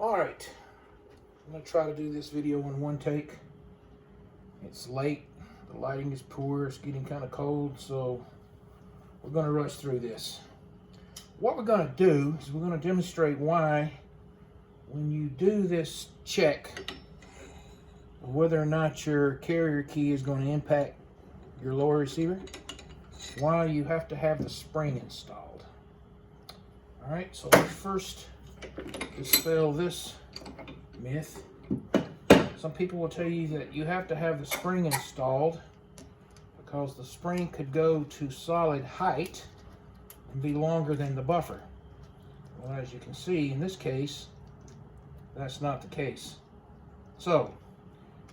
All right, I'm gonna try to do this video in one take. It's late, the lighting is poor, it's getting kind of cold, so we're gonna rush through this. What we're gonna do is we're gonna demonstrate why when you do this check of whether or not your carrier key is going to impact your lower receiver, why you have to have the spring installed. All right, so let's first dispel this myth. Some people will tell you that you have to have the spring installed because the spring could go to solid height and be longer than the buffer. Well, as you can see in this case, that's not the case. So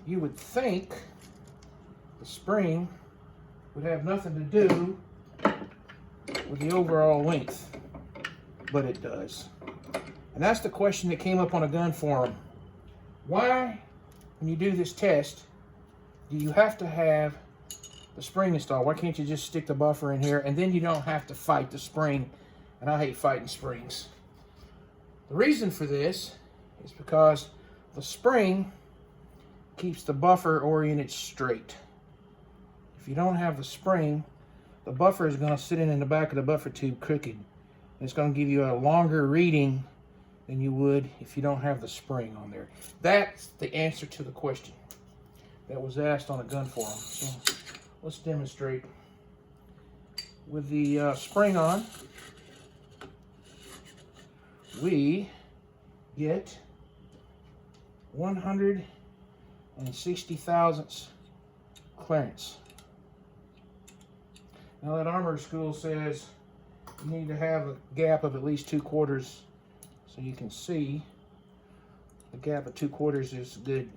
you would think the spring would have nothing to do with the overall length, but it does. And that's the question that came up on a gun forum. Why, when you do this test, do you have to have the spring installed? Why can't you just stick the buffer in here and then you don't have to fight the spring? And I hate fighting springs. The reason for this is because the spring keeps the buffer oriented straight. If you don't have the spring, the buffer is going to sit in the back of the buffer tube crooked. And it's going to give you a longer reading than you would if you don't have the spring on there. That's the answer to the question that was asked on a gun forum. So let's demonstrate. With the spring on, we get 160 thousandths clearance. Now that Armor School says you need to have a gap of at least 2/4, so you can see the gap of 2/4 is good.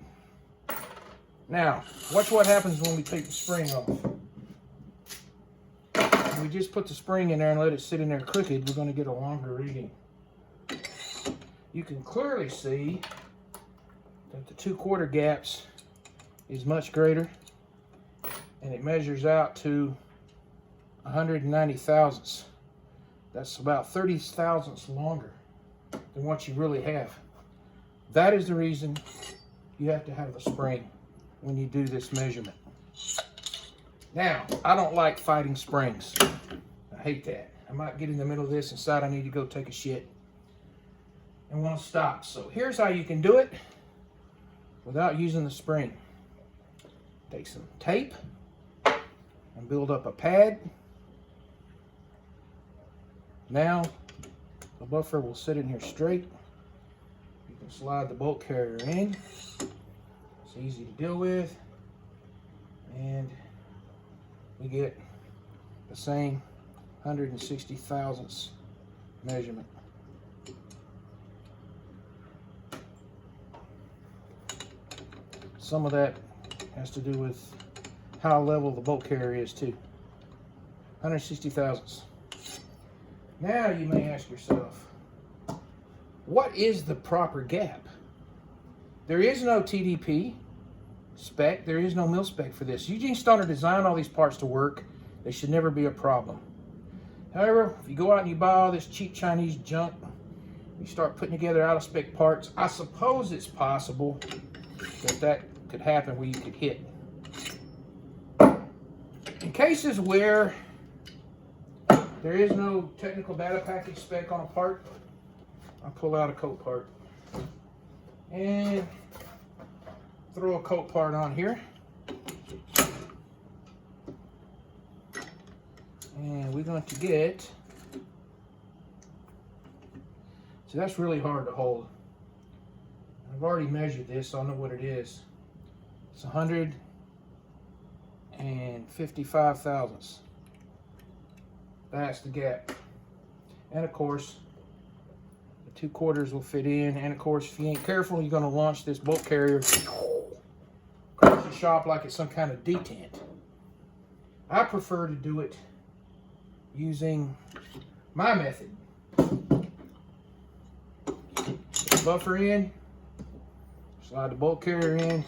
Now, watch what happens when we take the spring off. When we just put the spring in there and let it sit in there crooked, we're going to get a longer reading. You can clearly see that the 2/4 gaps is much greater, and it measures out to 190 thousandths. That's about 30 thousandths longer than what you really have. That is the reason you have to have a spring when you do this measurement. Now, I don't like fighting springs. I hate that. I might get in the middle of this and decide I need to go take a shit and want to stop. So here's how you can do it without using the spring. Take some tape and build up a pad. Now the buffer will sit in here straight. You can slide the bolt carrier in. It's easy to deal with, and we get the same 160 thousandths measurement. Some of that has to do with how level the bolt carrier is too. 160 thousandths. Now you may ask yourself, what is the proper gap? There is no TDP spec, there is no mil spec for this. Eugene Stoner designed all these parts to work. They should never be a problem. However, if you go out and you buy all this cheap Chinese junk, you start putting together out of spec parts, I suppose it's possible that could happen where you could hit. In cases where there is no technical data package spec on a part, I'll pull out a coat part and throw a coat part on here. And we're going to get, so that's really hard to hold. I've already measured this, so I know what it is. It's 155 thousandths. That's the gap. And of course, the 2/4 will fit in. And of course, if you ain't careful, you're going to launch this bolt carrier across the shop like it's some kind of detent. I prefer to do it using my method. Put the buffer in, slide the bolt carrier in,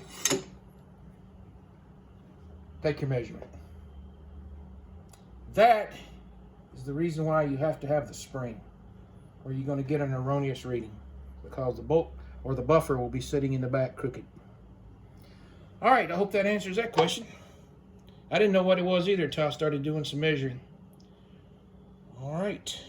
take your measurement. That is the reason why you have to have the spring, or you're going to get an erroneous reading, because the bolt or the buffer will be sitting in the back crooked. All right, I hope that answers that question. I didn't know what it was either until I started doing some measuring. All right.